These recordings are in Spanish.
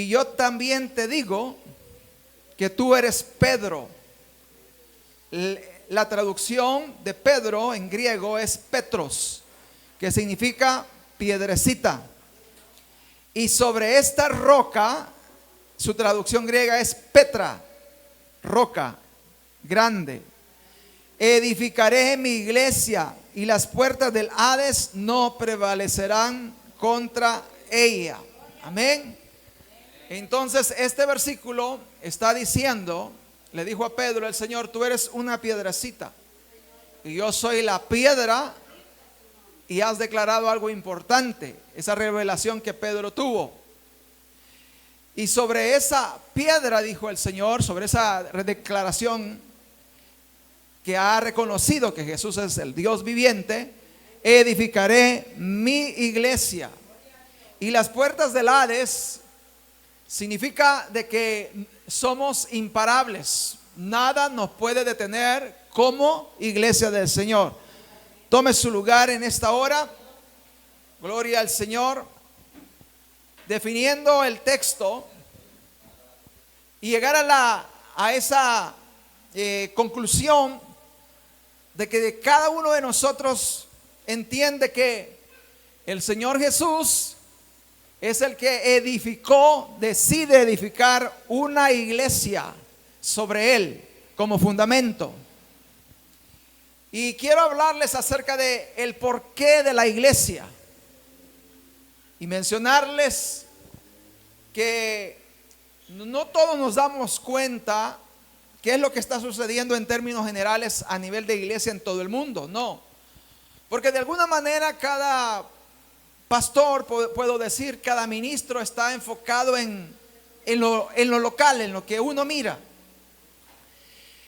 Y yo también te digo que tú eres Pedro. La traducción de Pedro en griego es Petros, que significa piedrecita. Y sobre esta roca, su traducción griega es Petra, roca grande. Edificaré mi iglesia y las puertas del Hades no prevalecerán contra ella. Amén. Entonces este versículo está diciendo, le dijo a Pedro el Señor: tú eres una piedrecita y yo soy la piedra. Y has declarado algo importante, esa revelación que Pedro tuvo. Y sobre esa piedra, dijo el Señor, sobre esa declaración que ha reconocido que Jesús es el Dios viviente, edificaré mi iglesia. Y las puertas del Hades significa de que somos imparables. Nada nos puede detener como iglesia del Señor. Tome su lugar en esta hora. Gloria al Señor. Definiendo el texto y llegar a esa conclusión de que de cada uno de nosotros entiende que el Señor Jesús es el que edificó, decide edificar una iglesia sobre él como fundamento. Y quiero hablarles acerca de el porqué de la iglesia y mencionarles que no todos nos damos cuenta qué es lo que está sucediendo en términos generales a nivel de iglesia en todo el mundo. No, porque de alguna manera cada pastor, puedo decir, cada ministro está enfocado en lo local, en lo que uno mira.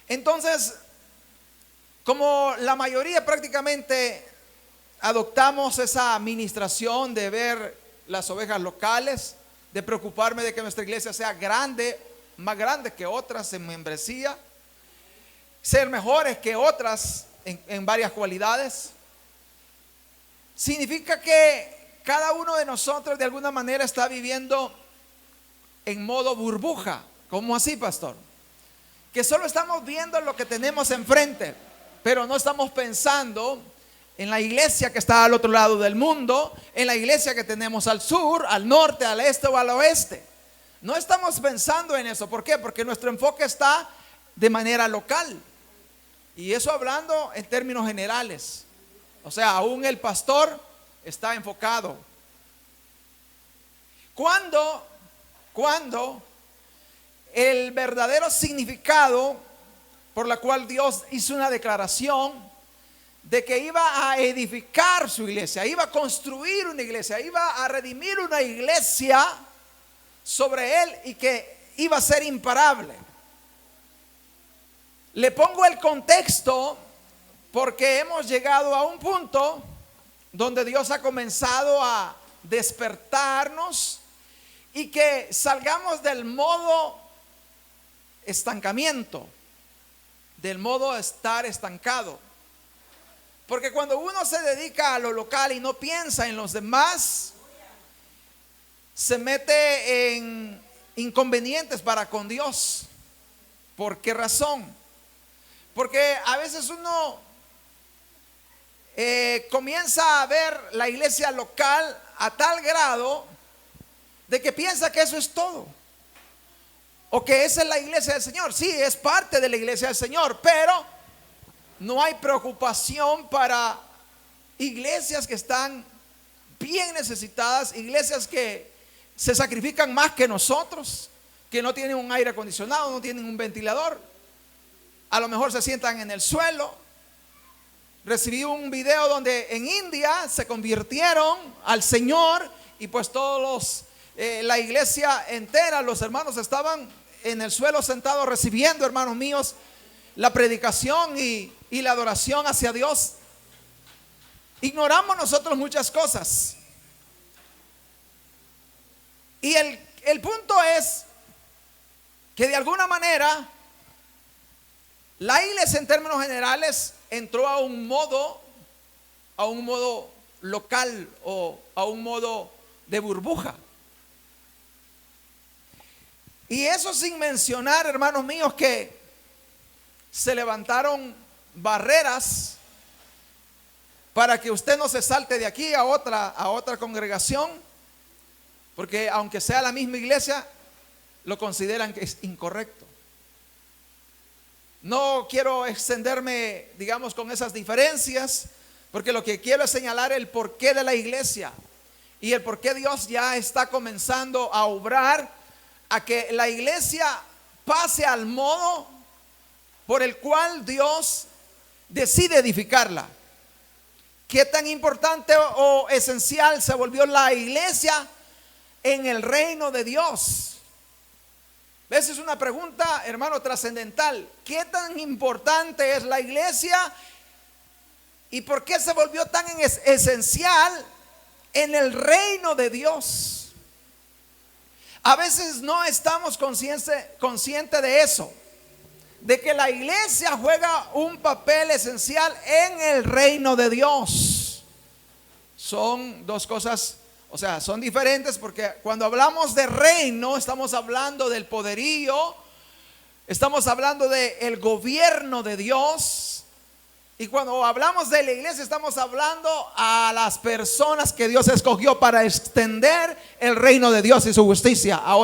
Entonces, como la mayoría prácticamente adoptamos esa administración de ver las ovejas locales, de preocuparme de que nuestra iglesia sea grande, más grande que otras en membresía, ser mejores que otras en varias cualidades, significa que cada uno de nosotros de alguna manera está viviendo en modo burbuja. ¿Cómo así, pastor? Que solo estamos viendo lo que tenemos enfrente, pero no estamos pensando en la iglesia que está al otro lado del mundo, en la iglesia que tenemos al sur, al norte, al este o al oeste. No estamos pensando en eso. ¿Por qué? Porque nuestro enfoque está de manera local. Y eso hablando en términos generales. O sea, aún el pastor está enfocado. Cuando el verdadero significado por la cual Dios hizo una declaración de que iba a edificar su iglesia, iba a construir una iglesia, iba a redimir una iglesia sobre él y que iba a ser imparable. Le pongo el contexto porque hemos llegado a un punto donde Dios ha comenzado a despertarnos y que salgamos del modo estancamiento, del modo estar estancado. Porque cuando uno se dedica a lo local y no piensa en los demás, se mete en inconvenientes para con Dios. ¿Por qué razón? Porque a veces uno comienza a ver la iglesia local a tal grado de que piensa que eso es todo, o que esa es la iglesia del Señor. Sí, es parte de la iglesia del Señor, pero no hay preocupación para iglesias que están bien necesitadas, iglesias que se sacrifican más que nosotros, que no tienen un aire acondicionado, no tienen un ventilador, a lo mejor se sientan en el suelo. Recibí un video donde en India se convirtieron al Señor y pues todos la iglesia entera, los hermanos estaban en el suelo sentados recibiendo, hermanos míos, la predicación y la adoración hacia Dios. Ignoramos nosotros muchas cosas. Y el punto es que de alguna manera la iglesia en términos generales entró a un modo local o a un modo de burbuja. Y eso sin mencionar, hermanos míos, que se levantaron barreras para que usted no se salte de aquí a otra congregación, porque aunque sea la misma iglesia, lo consideran que es incorrecto. No quiero extenderme, digamos, con esas diferencias, porque lo que quiero es señalar el porqué de la iglesia y el porqué Dios ya está comenzando a obrar a que la iglesia pase al modo por el cual Dios decide edificarla. ¿Qué tan importante o esencial se volvió la iglesia en el reino de Dios? Esa es una pregunta, hermano, trascendental. ¿Qué tan importante es la iglesia y por qué se volvió tan esencial en el reino de Dios? A veces no estamos conscientes de eso, de que la iglesia juega un papel esencial en el reino de Dios. Son dos cosas, o sea, son diferentes, porque cuando hablamos de reino estamos hablando del poderío, estamos hablando del gobierno de Dios, y cuando hablamos de la iglesia estamos hablando a las personas que Dios escogió para extender el reino de Dios y su justicia a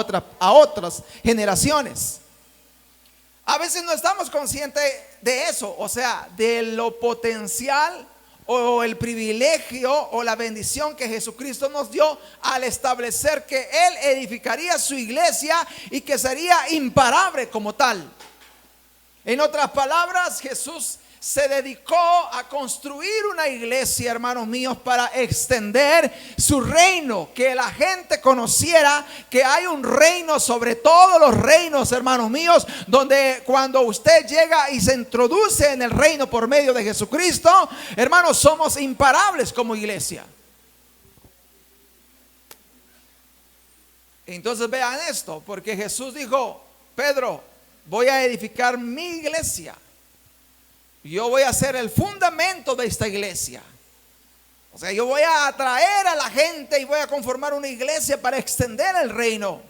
otras generaciones. A veces no estamos conscientes de eso, o sea, de lo potencial o el privilegio o la bendición que Jesucristo nos dio al establecer que Él edificaría su iglesia y que sería imparable como tal. En otras palabras, Jesús se dedicó a construir una iglesia, hermanos míos, para extender su reino, que la gente conociera que hay un reino sobre todos los reinos, hermanos míos, donde cuando usted llega y se introduce en el reino por medio de Jesucristo, hermanos, somos imparables como iglesia. Entonces vean esto, porque Jesús dijo: Pedro, voy a edificar mi iglesia. Yo voy a ser el fundamento de esta iglesia. O sea, yo voy a atraer a la gente y voy a conformar una iglesia para extender el reino.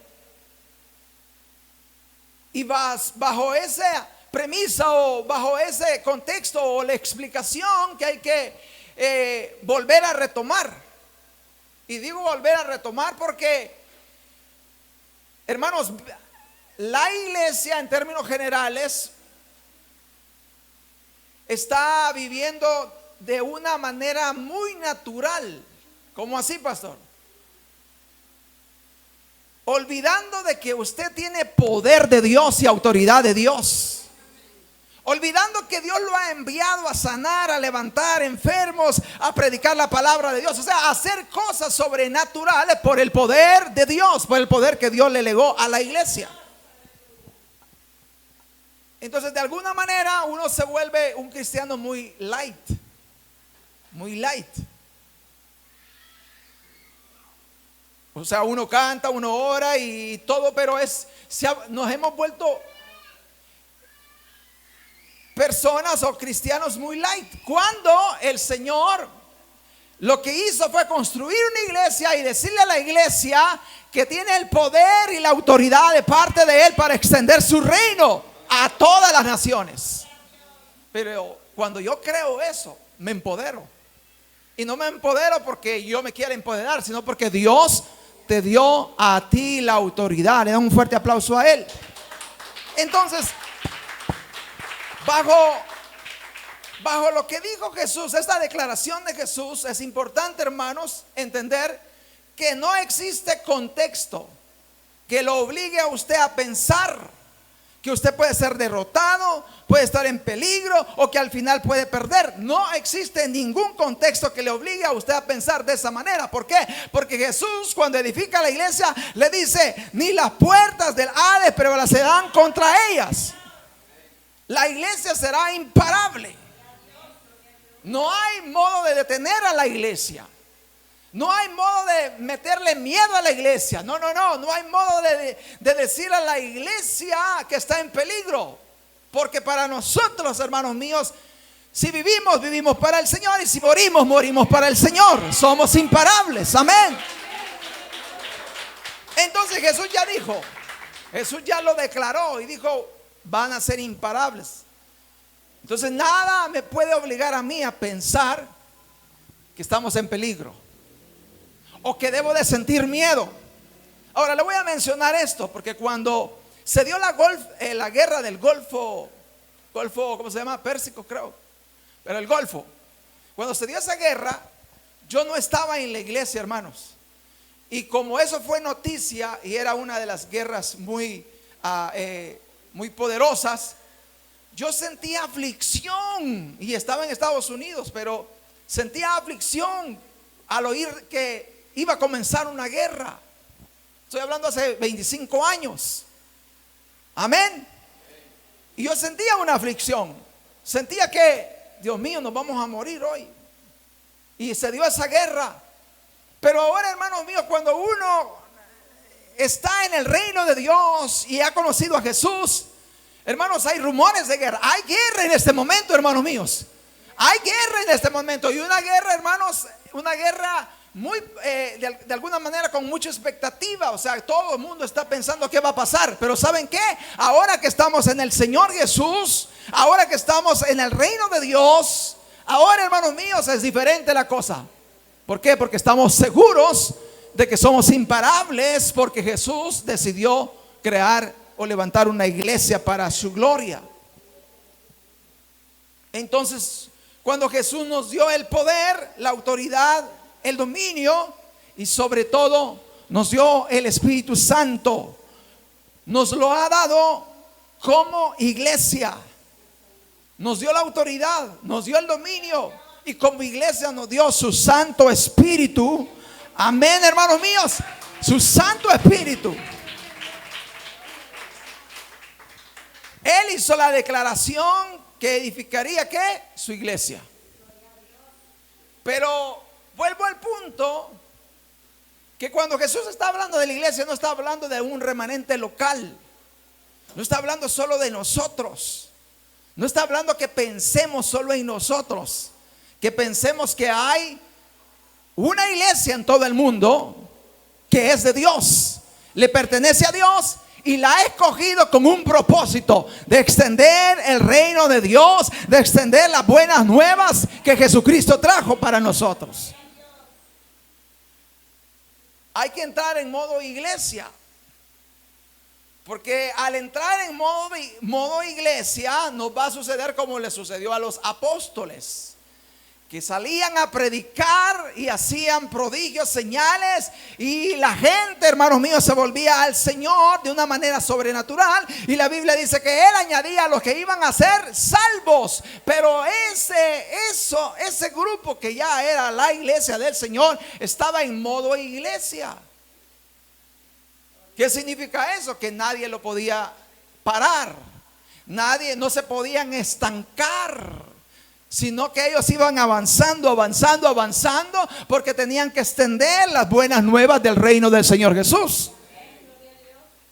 Y bajo esa premisa o bajo ese contexto o la explicación que hay que volver a retomar. Y digo volver a retomar porque, hermanos, la iglesia en términos generales está viviendo de una manera muy natural. ¿Cómo así, pastor? Olvidando de que usted tiene poder de Dios y autoridad de Dios. Olvidando que Dios lo ha enviado a sanar, a levantar enfermos, a predicar la palabra de Dios. O sea, a hacer cosas sobrenaturales por el poder de Dios, por el poder que Dios le legó a la iglesia. Entonces, de alguna manera uno se vuelve un cristiano muy light. Muy light. O sea, uno canta, uno ora y todo, pero nos hemos vuelto personas o cristianos muy light. Cuando el Señor lo que hizo fue construir una iglesia y decirle a la iglesia que tiene el poder y la autoridad de parte de Él para extender su reino a todas las naciones. Pero cuando yo creo eso, me empodero. Y no me empodero porque yo me quiera empoderar, sino porque Dios te dio a ti la autoridad. Le dan un fuerte aplauso a Él. Entonces, bajo lo que dijo Jesús, esta declaración de Jesús, es importante, hermanos, entender que no existe contexto que lo obligue a usted a pensar que usted puede ser derrotado, puede estar en peligro o que al final puede perder. No existe ningún contexto que le obligue a usted a pensar de esa manera. ¿Por qué? Porque Jesús, cuando edifica la iglesia, le dice: ni las puertas del Hades prevalecerán contra ellas. La iglesia será imparable. No hay modo de detener a la iglesia. No hay modo de meterle miedo a la iglesia. No hay modo de decir a la iglesia que está en peligro. Porque para nosotros, hermanos míos, si vivimos, vivimos para el Señor, y si morimos, morimos para el Señor. Somos imparables, amén. Entonces Jesús ya dijo: Jesús ya lo declaró y dijo, van a ser imparables. Entonces nada me puede obligar a mí a pensar que estamos en peligro o que debo de sentir miedo. Ahora le voy a mencionar esto porque cuando se dio la guerra del Golfo, ¿cómo se llama? Pérsico, creo. Pero el Golfo. Cuando se dio esa guerra, yo no estaba en la iglesia, hermanos. Y como eso fue noticia y era una de las guerras muy poderosas, yo sentía aflicción. Y estaba en Estados Unidos, pero sentía aflicción al oír que iba a comenzar una guerra. Estoy hablando hace 25 años. Amén. Y yo sentía una aflicción. Sentía que, Dios mío, nos vamos a morir hoy. Y se dio esa guerra. Pero ahora, hermanos míos, cuando uno está en el reino de Dios y ha conocido a Jesús, hermanos, hay rumores de guerra. Hay guerra en este momento, hermanos míos. Hay guerra en este momento. Y una guerra, hermanos, una guerra muy, de alguna manera con mucha expectativa. O sea, todo el mundo está pensando qué va a pasar. Pero ¿saben qué? Ahora que estamos en el Señor Jesús, ahora que estamos en el reino de Dios, ahora, hermanos míos, es diferente la cosa. ¿Por qué? Porque estamos seguros de que somos imparables, porque Jesús decidió crear o levantar una iglesia para su gloria. Entonces, cuando Jesús nos dio el poder, la autoridad, el dominio y sobre todo nos dio el Espíritu Santo, nos lo ha dado como iglesia. Nos dio la autoridad, nos dio el dominio y como iglesia nos dio su Santo Espíritu. Amén, hermanos míos, su Santo Espíritu. Él hizo la declaración que edificaría ¿qué? Su iglesia. Pero vuelvo al punto que cuando Jesús está hablando de la iglesia, no está hablando de un remanente local. No está hablando solo de nosotros. No está hablando que pensemos solo en nosotros, que pensemos que hay una iglesia en todo el mundo que es de Dios, le pertenece a Dios y la ha escogido con un propósito de extender el reino de Dios, de extender las buenas nuevas que Jesucristo trajo para nosotros. Hay que entrar en modo iglesia. Porque al entrar en modo iglesia nos va a suceder como le sucedió a los apóstoles, que salían a predicar y hacían prodigios, señales, y la gente, hermanos míos, se volvía al Señor de una manera sobrenatural. Y la Biblia dice que Él añadía a los que iban a ser salvos. Pero ese grupo que ya era la iglesia del Señor estaba en modo iglesia. ¿Qué significa eso? Que nadie lo podía parar. No se podían estancar, sino que ellos iban avanzando, porque tenían que extender las buenas nuevas del reino del Señor Jesús.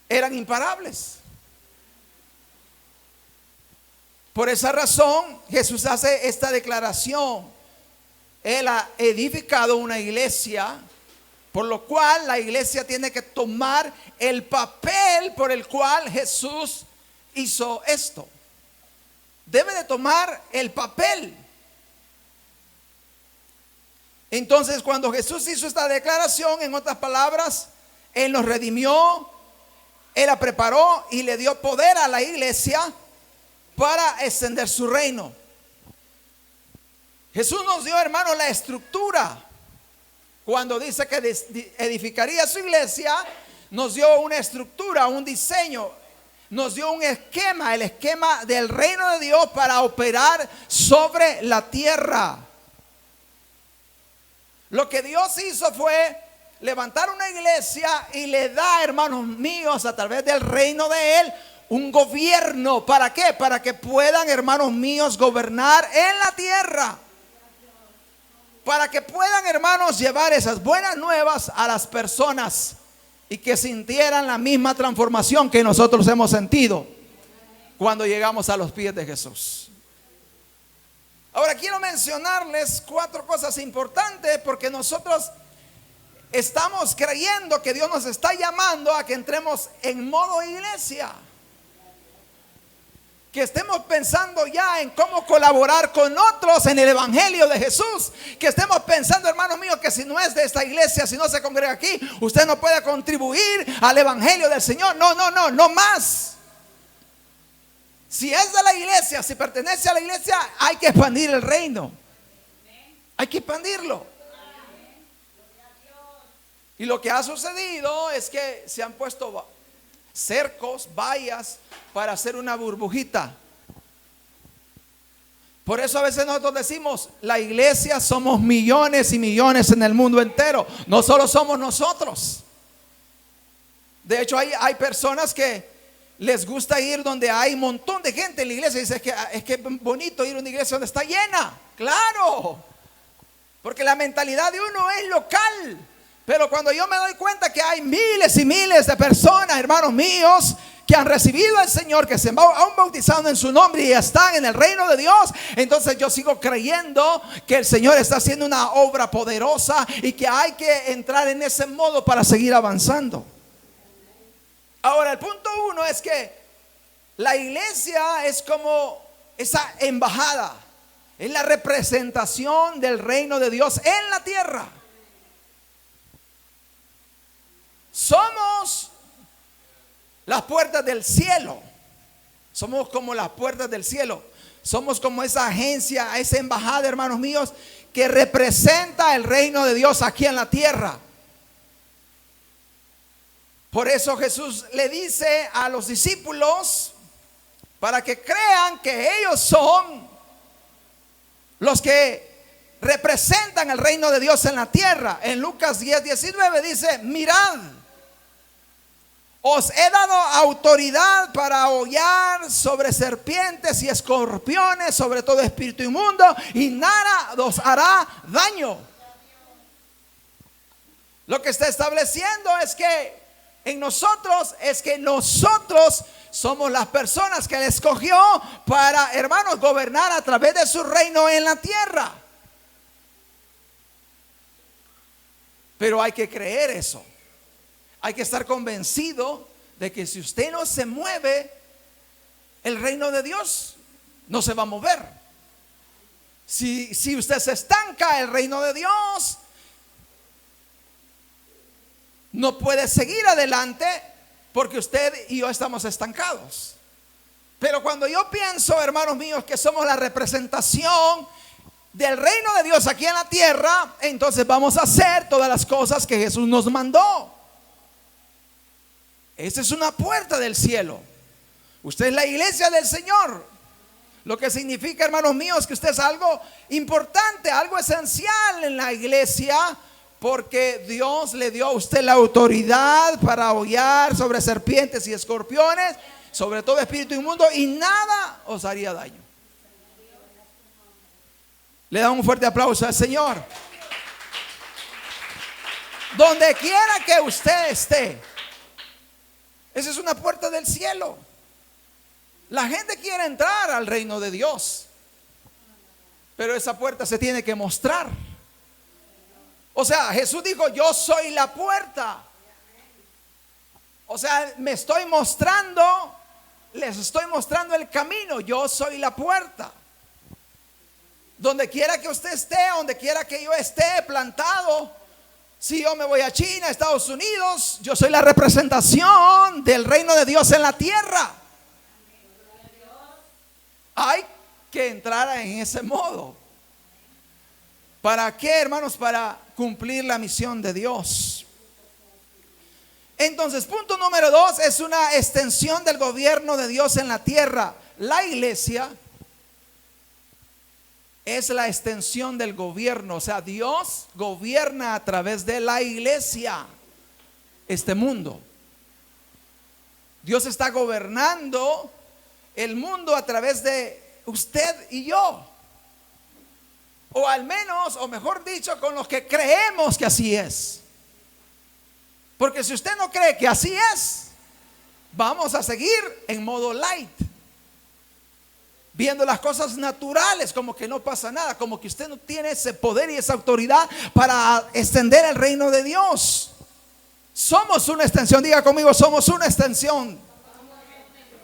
Eran imparables. Por esa razón Jesús hace esta declaración. Él ha edificado una iglesia, por lo cual la iglesia tiene que tomar el papel por el cual Jesús hizo esto. Debe de tomar el papel. Entonces, cuando Jesús hizo esta declaración, en otras palabras, Él nos redimió, Él la preparó y le dio poder a la iglesia para extender su reino. Jesús nos dio, hermanos, la estructura. Cuando dice que edificaría su iglesia, nos dio una estructura, un diseño, nos dio un esquema, el esquema del reino de Dios para operar sobre la tierra. Lo que Dios hizo fue levantar una iglesia y le da, hermanos míos, a través del reino de Él, un gobierno. ¿Para qué? Para que puedan, hermanos míos, gobernar en la tierra. Para que puedan, hermanos, llevar esas buenas nuevas a las personas y que sintieran la misma transformación que nosotros hemos sentido cuando llegamos a los pies de Jesús. Ahora quiero mencionarles 4 cosas importantes, porque nosotros estamos creyendo que Dios nos está llamando a que entremos en modo iglesia. Que estemos pensando ya en cómo colaborar con otros en el evangelio de Jesús. Que estemos pensando, hermanos míos, que si no es de esta iglesia, si no se congrega aquí, usted no puede contribuir al evangelio del Señor. No más. Si es de la iglesia, si pertenece a la iglesia, hay que expandir el reino. Hay que expandirlo. Y lo que ha sucedido es que se han puesto cercos, vallas para hacer una burbujita. Por eso a veces nosotros decimos, la iglesia somos millones y millones en el mundo entero. No solo somos nosotros. De hecho hay personas que les gusta ir donde hay un montón de gente en la iglesia. Dice es que es bonito ir a una iglesia donde está llena. Claro, porque la mentalidad de uno es local. Pero cuando yo me doy cuenta que hay miles y miles de personas, hermanos míos, que han recibido al Señor, que se han bautizado en su nombre y están en el reino de Dios, entonces yo sigo creyendo que el Señor está haciendo una obra poderosa y que hay que entrar en ese modo para seguir avanzando. Ahora, el punto 1 es que la iglesia es como esa embajada, es la representación del reino de Dios en la tierra. Somos las puertas del cielo. Somos como las puertas del cielo. Somos como esa agencia, esa embajada, hermanos míos, que representa el reino de Dios aquí en la tierra. Por eso Jesús le dice a los discípulos, para que crean que ellos son los que representan el reino de Dios en la tierra. En Lucas 10:19 dice: mirad, os he dado autoridad para hollar sobre serpientes y escorpiones, sobre todo espíritu inmundo, y nada os hará daño. Lo que está estableciendo es que en nosotros, somos las personas que Él escogió para, hermanos, gobernar a través de su reino en la tierra. Pero hay que creer eso. Hay que estar convencido de que si usted no se mueve, el reino de Dios no se va a mover. Si usted se estanca, el reino de Dios no puede seguir adelante, porque usted y yo estamos estancados. Pero cuando yo pienso, hermanos míos, que somos la representación del reino de Dios aquí en la tierra, entonces vamos a hacer todas las cosas que Jesús nos mandó. Esa es una puerta del cielo. Usted es la iglesia del Señor. Lo que significa, hermanos míos, que usted es algo importante, algo esencial en la iglesia, porque Dios le dio a usted la autoridad para hollar sobre serpientes y escorpiones, sobre todo espíritu inmundo, y nada os haría daño. Le da un fuerte aplauso al Señor. Donde quiera que usted esté, esa es una puerta del cielo. La gente quiere entrar al reino de Dios, pero esa puerta se tiene que mostrar. O sea, Jesús dijo: yo soy la puerta. O sea, les estoy mostrando el camino. Yo soy la puerta. Donde quiera que usted esté, donde quiera que yo esté plantado, si yo me voy a China, Estados Unidos, yo soy la representación del reino de Dios en la tierra. Hay que entrar en ese modo. ¿Para qué, hermanos? Para cumplir la misión de Dios. Entonces, punto número 2 es una extensión del gobierno de Dios en la tierra. La iglesia es la extensión del gobierno. O sea, Dios gobierna a través de la iglesia este mundo. Dios está gobernando el mundo a través de usted y yo. O al menos, o mejor dicho, con los que creemos que así es. Porque si usted no cree que así es, vamos a seguir en modo light. viendo las cosas naturales como que no pasa nada, como que usted no tiene ese poder y esa autoridad para extender el reino de Dios. Somos una extensión, diga conmigo, somos una extensión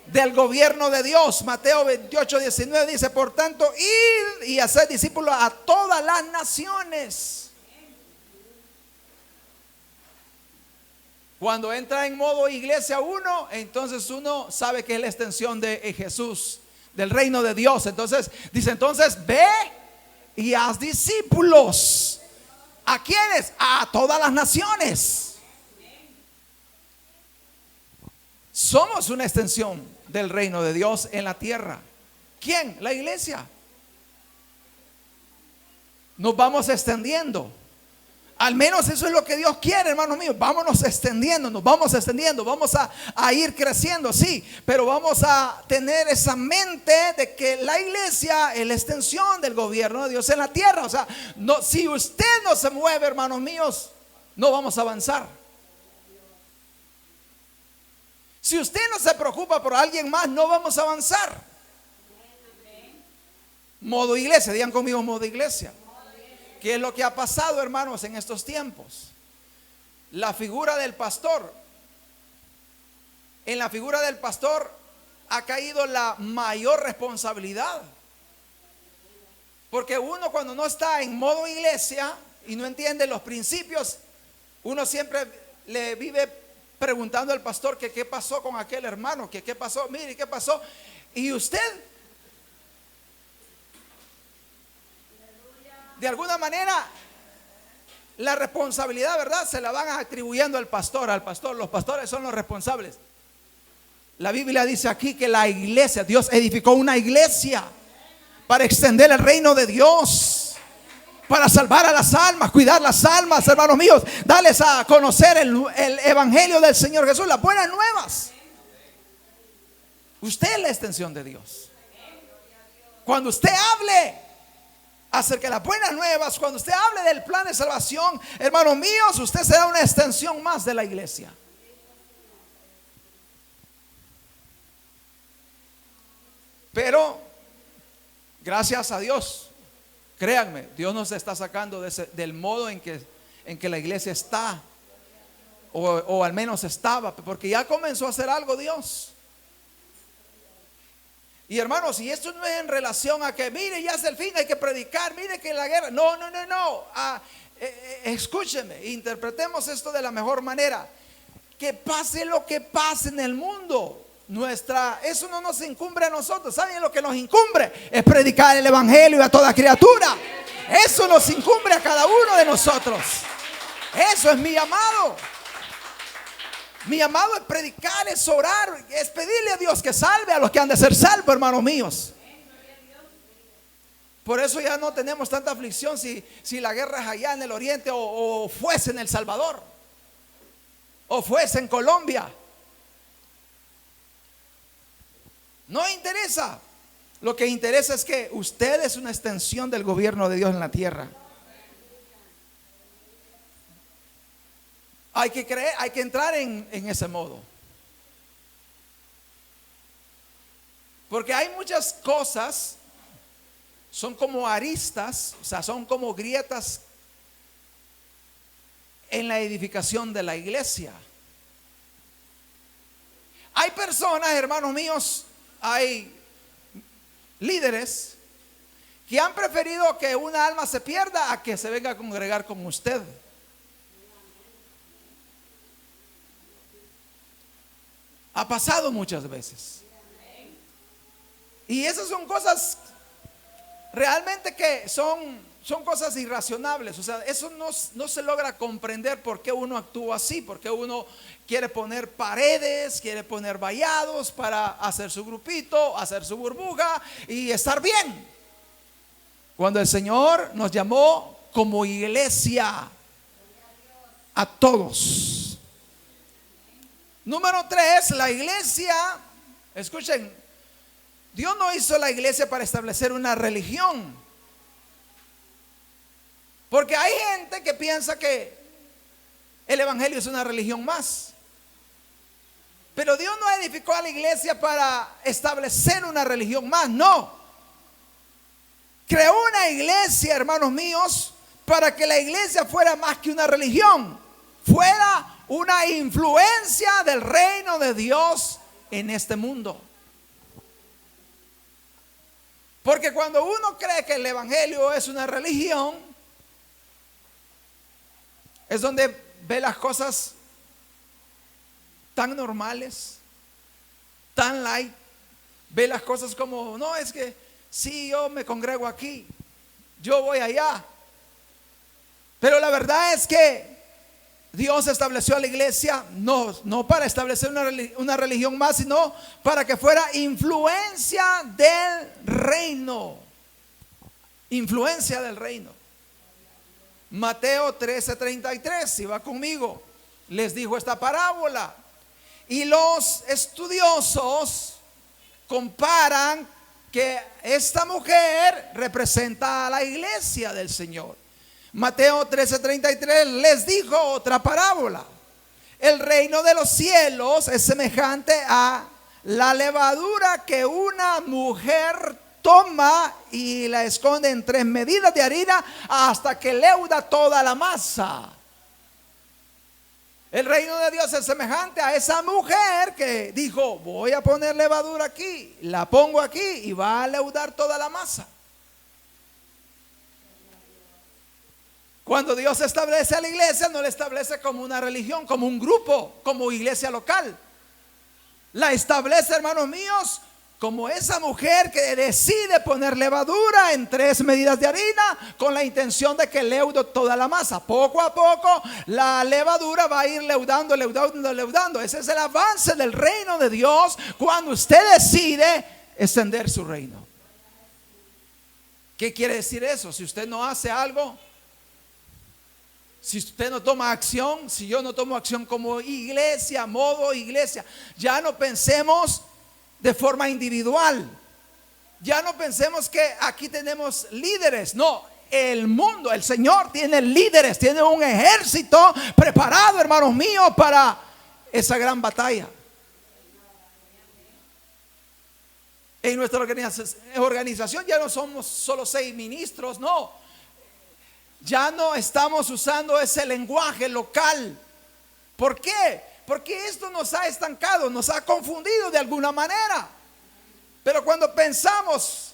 del gobierno de Dios. Mateo 28:19 dice: por tanto, id y haced discípulos a todas las naciones. Cuando entra en modo iglesia uno, entonces uno sabe que es la extensión de Jesús, del reino de Dios. Entonces dice, entonces ve y haz discípulos. ¿A quiénes? A todas las naciones. Somos una extensión del reino de Dios en la tierra. ¿Quién? La iglesia. Nos vamos extendiendo. Al menos eso es lo que Dios quiere, hermanos míos. Vámonos extendiendo, nos vamos extendiendo. Vamos a ir creciendo, sí. Pero vamos a tener esa mente de que la iglesia es la extensión del gobierno de Dios en la tierra. O sea, no, si usted no se mueve, hermanos míos, no vamos a avanzar. Si usted no se preocupa por alguien más, no vamos a avanzar. Modo iglesia, digan conmigo, modo iglesia. ¿Qué es lo que ha pasado, hermanos, en estos tiempos? La figura del pastor. En la figura del pastor ha caído la mayor responsabilidad. Porque uno, cuando no está en modo iglesia y no entiende los principios, uno siempre le vive preguntando al pastor que qué pasó con aquel hermano, que qué pasó, mire, qué pasó. Y usted, de alguna manera, la responsabilidad, ¿verdad?, se la van atribuyendo al pastor. Los pastores son los responsables. La Biblia dice aquí que la iglesia, Dios edificó una iglesia para extender el reino de Dios, para salvar a las almas, cuidar las almas, hermanos míos, darles a conocer el evangelio del Señor Jesús, las buenas nuevas. Usted es la extensión de Dios. Cuando usted hable acerca de las buenas nuevas, cuando usted hable del plan de salvación, hermanos míos, usted será una extensión más de la iglesia. Pero gracias a Dios, créanme, Dios nos está sacando del modo en que la iglesia está, o al menos estaba, porque ya comenzó a hacer algo Dios. Y hermanos, y esto no es en relación a que, mire, ya es el fin, hay que predicar, mire que la guerra, no. Escúcheme, interpretemos esto de la mejor manera. Que pase lo que pase en el mundo, eso no nos incumbe a nosotros. ¿Saben lo que nos incumbe? Es predicar el evangelio a toda criatura. Eso nos incumbe a cada uno de nosotros. Eso es mi llamado. Mi llamado es predicar, es orar, es pedirle a Dios que salve a los que han de ser salvos, hermanos míos. Por eso ya no tenemos tanta aflicción si la guerra es allá en el oriente o fuese en El Salvador o fuese en Colombia. No interesa. Lo que interesa es que usted es una extensión del gobierno de Dios en la tierra. Hay que creer, hay que entrar en ese modo. Porque hay muchas cosas, son como aristas, o sea, son como grietas en la edificación de la iglesia. Hay personas, hermanos míos, hay líderes que han preferido que una alma se pierda a que se venga a congregar con usted. Ha pasado muchas veces. Y esas son cosas realmente que son cosas irracionables. O sea, eso no se logra comprender por qué uno actúa así, por qué uno quiere poner paredes, quiere poner vallados para hacer su grupito, hacer su burbuja y estar bien. Cuando el Señor nos llamó como iglesia a todos. Número 3, la iglesia, escuchen, Dios no hizo la iglesia para establecer una religión. Porque hay gente que piensa que el evangelio es una religión más. Pero Dios no edificó a la iglesia para establecer una religión más, no. creó una iglesia, hermanos míos, para que la iglesia fuera más que una religión, fuera una influencia del reino de Dios en este mundo. Porque cuando uno cree que el evangelio es una religión, es donde ve las cosas tan normales, tan light, ve las cosas como, no, es que sí, yo me congrego aquí, yo voy allá. Pero la verdad es que Dios estableció a la iglesia no para establecer una religión más, sino para que fuera influencia del reino. Influencia del reino. Mateo 13:33, si va conmigo, les dijo esta parábola. Y los estudiosos comparan que esta mujer representa a la iglesia del Señor. Mateo 13:33 les dijo otra parábola. El reino de los cielos es semejante a la levadura que una mujer toma y la esconde en 3 medidas de harina hasta que leuda toda la masa. El reino de Dios es semejante a esa mujer que dijo, voy a poner levadura aquí, la pongo aquí y va a leudar toda la masa. Cuando Dios establece a la iglesia, no la establece como una religión, como un grupo, como iglesia local. La establece, hermanos míos, como esa mujer que decide poner levadura en 3 medidas de harina con la intención de que leudo toda la masa. Poco a poco la levadura va a ir leudando. Ese es el avance del reino de Dios cuando usted decide extender su reino. ¿Qué quiere decir eso? Si usted no hace algo, si usted no toma acción, si yo no tomo acción como iglesia, modo iglesia, ya no pensemos de forma individual. Ya no pensemos que aquí tenemos líderes. No, el mundo, el Señor tiene líderes, tiene un ejército preparado, hermanos míos, para esa gran batalla. En nuestra organización ya no somos solo 6 ministros, no. Ya no estamos usando ese lenguaje local. ¿Por qué? Porque esto nos ha estancado, nos ha confundido de alguna manera. Pero cuando pensamos,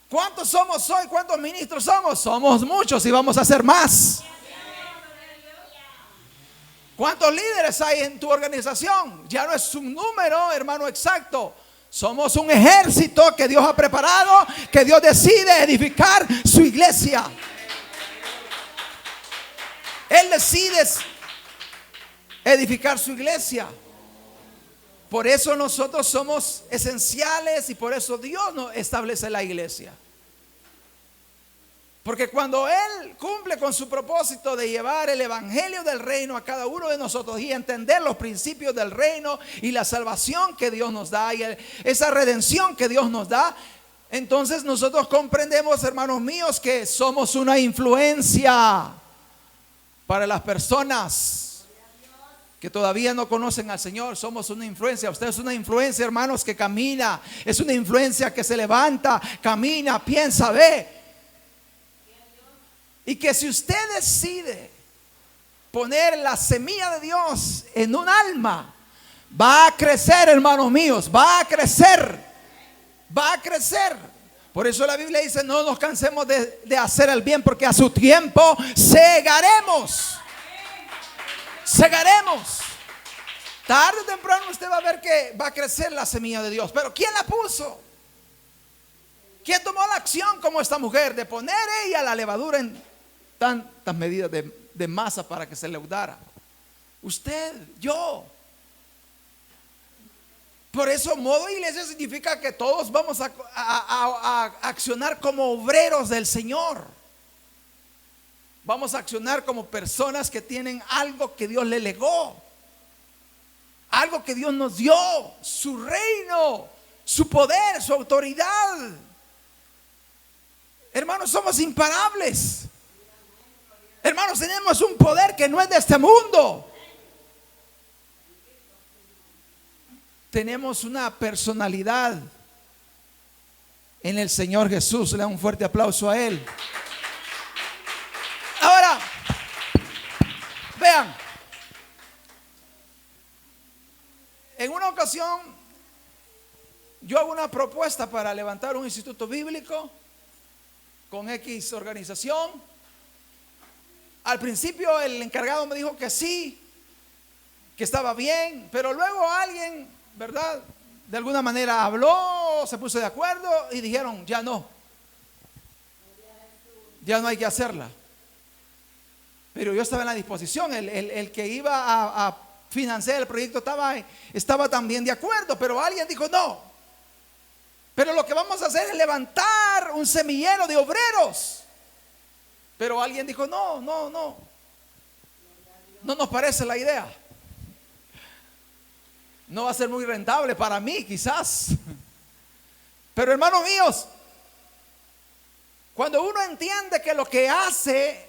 ¿cuántos somos hoy? ¿Cuántos ministros somos? Somos muchos y vamos a ser más. ¿Cuántos líderes hay en tu organización? Ya no es un número, hermano, exacto. Somos un ejército que Dios ha preparado, que Dios decide edificar su iglesia. Él decide edificar su iglesia. Por eso nosotros somos esenciales y por eso Dios nos establece la iglesia. Porque cuando Él cumple con su propósito de llevar el evangelio del reino a cada uno de nosotros y entender los principios del reino y la salvación que Dios nos da y esa redención que Dios nos da, entonces nosotros comprendemos, hermanos míos, que somos una influencia para las personas que todavía no conocen al Señor. Somos una influencia. Usted es una influencia, hermanos, que camina. Es una influencia que se levanta, camina, piensa, ve. Y que si usted decide poner la semilla de Dios en un alma, va a crecer, hermanos míos, va a crecer, va a crecer. Por eso la Biblia dice, no nos cansemos de hacer el bien, porque a su tiempo segaremos. Segaremos. Tarde o temprano usted va a ver que va a crecer la semilla de Dios. Pero ¿quién la puso? ¿Quién tomó la acción como esta mujer de poner ella la levadura en tantas medidas de masa para que se leudara? Usted, yo. Por eso modo iglesia significa que todos vamos a accionar como obreros del Señor. Vamos a accionar como personas que tienen algo que Dios le legó, algo que Dios nos dio, su reino, su poder, su autoridad. Hermanos, somos imparables. Hermanos, tenemos un poder que no es de este mundo. Tenemos una personalidad en el Señor Jesús. Le da un fuerte aplauso a Él. Ahora, vean, en una ocasión yo hago una propuesta para levantar un instituto bíblico con X organización. Al principio el encargado me dijo que sí, que estaba bien, pero luego alguien, ¿verdad?, de alguna manera habló, se puso de acuerdo y dijeron, ya no hay que hacerla. Pero yo estaba en la disposición, el que iba a financiar el proyecto estaba también de acuerdo, pero alguien dijo no. Pero lo que vamos a hacer es levantar un semillero de obreros. Pero alguien dijo no nos parece la idea. No va a ser muy rentable para mí, quizás. Pero hermanos míos, cuando uno entiende que lo que hace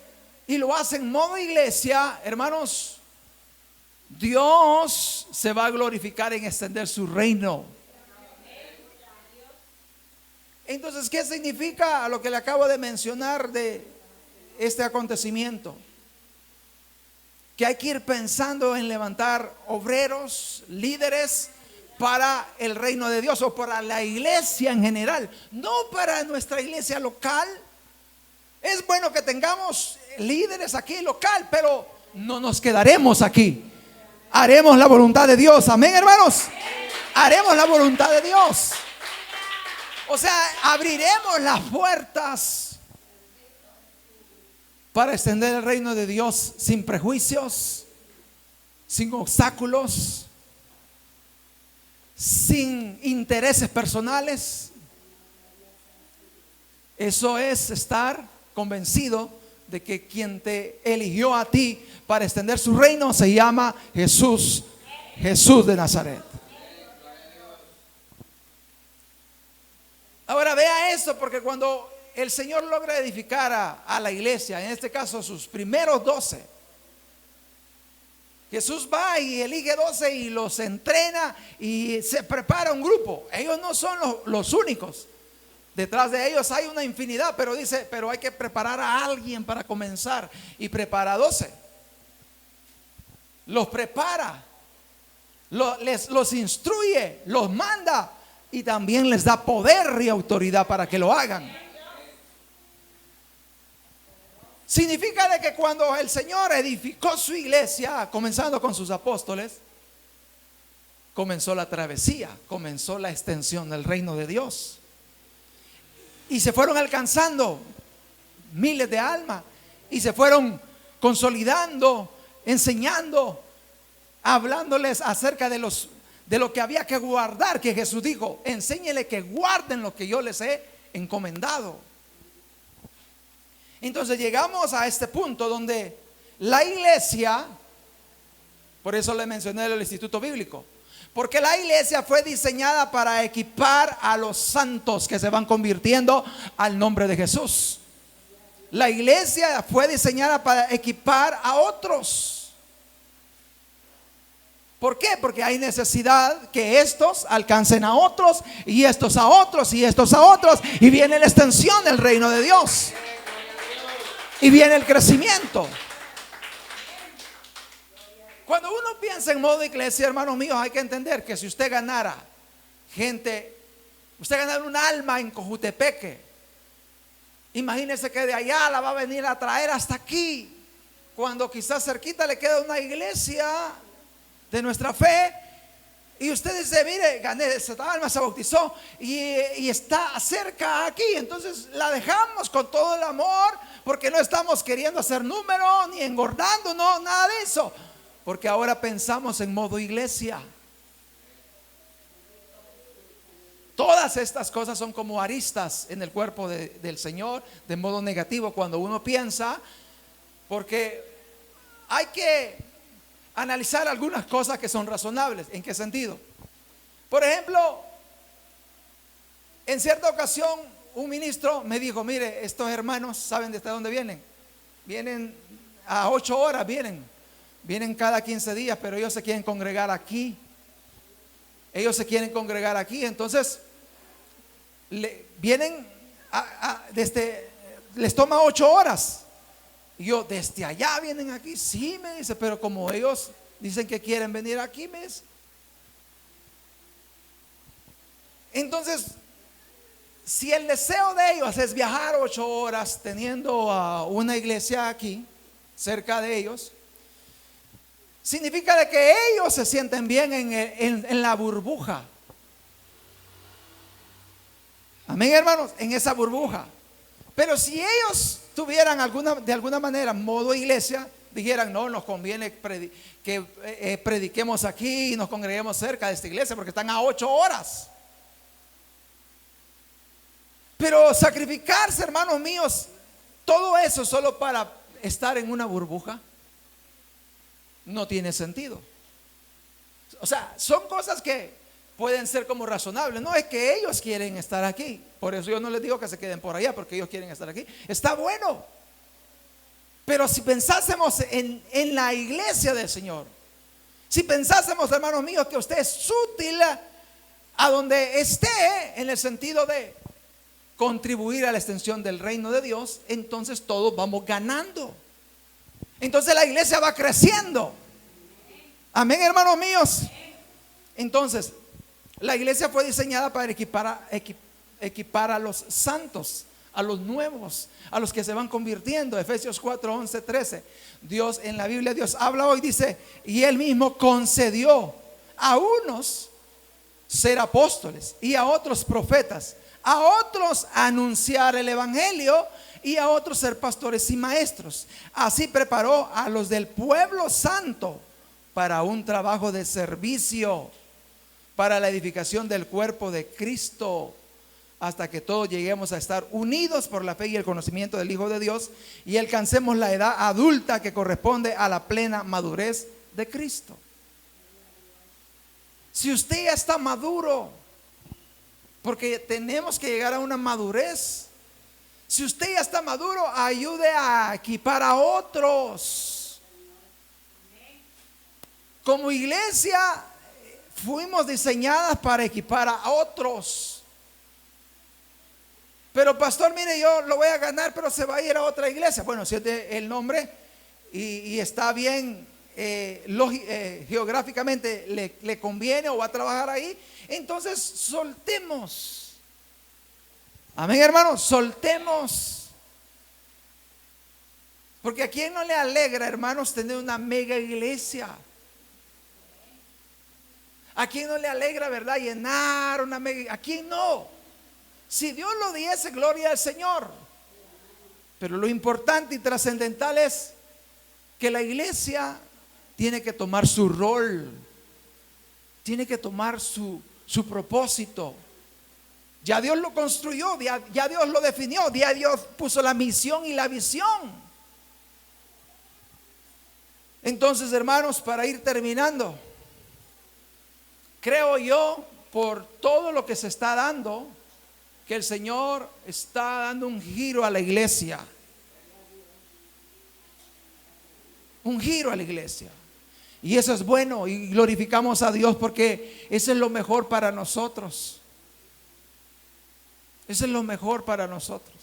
y lo hace en modo iglesia, hermanos, Dios se va a glorificar en extender su reino. Entonces, ¿qué significa lo que le acabo de mencionar de este acontecimiento? Que hay que ir pensando en levantar obreros, líderes para el reino de Dios o para la iglesia en general, no para nuestra iglesia local. Es bueno que tengamos líderes aquí local, pero no nos quedaremos aquí. Haremos la voluntad de Dios. Amén, hermanos. Haremos la voluntad de Dios. O sea, abriremos las puertas para extender el reino de Dios sin prejuicios, sin obstáculos, sin intereses personales. Eso es estar convencido de que quien te eligió a ti para extender su reino se llama Jesús, Jesús de Nazaret. Ahora vea eso, porque cuando el Señor logra edificar a la iglesia, en este caso sus primeros 12, Jesús va y elige 12 y los entrena y se prepara un grupo. Ellos no son los únicos. Detrás de ellos hay una infinidad, pero dice, pero hay que preparar a alguien para comenzar. Y prepara a 12. Los prepara, los instruye, los manda y también les da poder y autoridad para que lo hagan. Significa de que cuando el Señor edificó su iglesia, comenzando con sus apóstoles, comenzó la travesía, comenzó la extensión del reino de Dios. Y se fueron alcanzando miles de almas y se fueron consolidando, enseñando, hablándoles acerca de lo que había que guardar, que Jesús dijo, enséñele que guarden lo que yo les he encomendado. Entonces llegamos a este punto donde la iglesia, por eso le mencioné el instituto bíblico, porque la iglesia fue diseñada para equipar a los santos que se van convirtiendo al nombre de Jesús. La iglesia fue diseñada para equipar a otros. ¿Por qué? Porque hay necesidad que estos alcancen a otros y estos a otros y estos a otros, y viene la extensión del reino de Dios y viene el crecimiento. Cuando uno piensa en modo iglesia, hermanos míos, hay que entender que si usted ganara usted ganara un alma en Cojutepeque, imagínese que de allá la va a venir a traer hasta aquí, cuando quizás cerquita le queda una iglesia de nuestra fe, y usted dice, mire, gané esa alma, se bautizó y está cerca aquí, entonces la dejamos con todo el amor, porque no estamos queriendo hacer número ni engordando, no, nada de eso, porque ahora pensamos en modo iglesia. Todas estas cosas son como aristas en el cuerpo del Señor, de modo negativo cuando uno piensa, porque hay que analizar algunas cosas que son razonables. ¿En qué sentido? Por ejemplo, en cierta ocasión un ministro me dijo, mire, estos hermanos, ¿saben desde dónde vienen? Vienen a 8 horas, vienen cada 15 días, pero ellos se quieren congregar aquí. Entonces vienen les toma 8 horas. Y yo, desde allá vienen aquí. Sí, me dice, pero como ellos dicen que quieren venir aquí, me dice. Entonces, si el deseo de ellos es viajar 8 horas teniendo una iglesia aquí, cerca de ellos, significa de que ellos se sienten bien en la burbuja. Amén, hermanos, en esa burbuja. Pero si ellos tuvieran de alguna manera modo iglesia, dijeran, no, nos conviene que prediquemos aquí y nos congreguemos cerca de esta iglesia porque están a 8 horas. Pero sacrificarse, hermanos míos, todo eso solo para estar en una burbuja, no tiene sentido. O sea, son cosas que pueden ser como razonables. No es que ellos quieren estar aquí, por eso yo no les digo que se queden por allá, porque ellos quieren estar aquí. Está bueno. Pero si pensásemos en la iglesia del Señor, si pensásemos, hermanos míos, que usted es útil a donde esté, en el sentido de contribuir a la extensión del reino de Dios, entonces todos vamos ganando. Entonces la iglesia va creciendo. Amén, hermanos míos. Entonces, la iglesia fue diseñada para equipar a los santos, a los nuevos, a los que se van convirtiendo. Efesios 4, 11, 13. Dios, en la Biblia, Dios habla hoy, dice, y Él mismo concedió a unos ser apóstoles y a otros profetas, a otros anunciar el evangelio y a otros ser pastores y maestros. Así preparó a los del pueblo santo para un trabajo de servicio, para la edificación del cuerpo de Cristo, hasta que todos lleguemos a estar unidos por la fe y el conocimiento del Hijo de Dios y alcancemos la edad adulta que corresponde a la plena madurez de Cristo. Si usted ya está maduro, porque tenemos que llegar a una madurez. Si usted ya está maduro, ayude a equipar a otros. Como iglesia fuimos diseñadas para equipar a otros. Pero pastor, mire, yo lo voy a ganar, pero se va a ir a otra iglesia. Bueno, si es el nombre y está bien, geográficamente le conviene o va a trabajar ahí, entonces soltemos. Amén, hermanos, soltemos. Porque a quién no le alegra, hermanos, tener una mega iglesia. A quién no le alegra, verdad, llenar una mega. A quién no. Si Dios lo diese, gloria al Señor. Pero lo importante y trascendental es que la iglesia tiene que tomar su rol, tiene que tomar su propósito. Ya Dios lo construyó, ya Dios lo definió, ya Dios puso la misión y la visión. Entonces, hermanos, para ir terminando, creo yo, por todo lo que se está dando, que el Señor está dando un giro a la iglesia. Un giro a la iglesia. Y eso es bueno y glorificamos a Dios porque eso es lo mejor para nosotros. Eso es lo mejor para nosotros.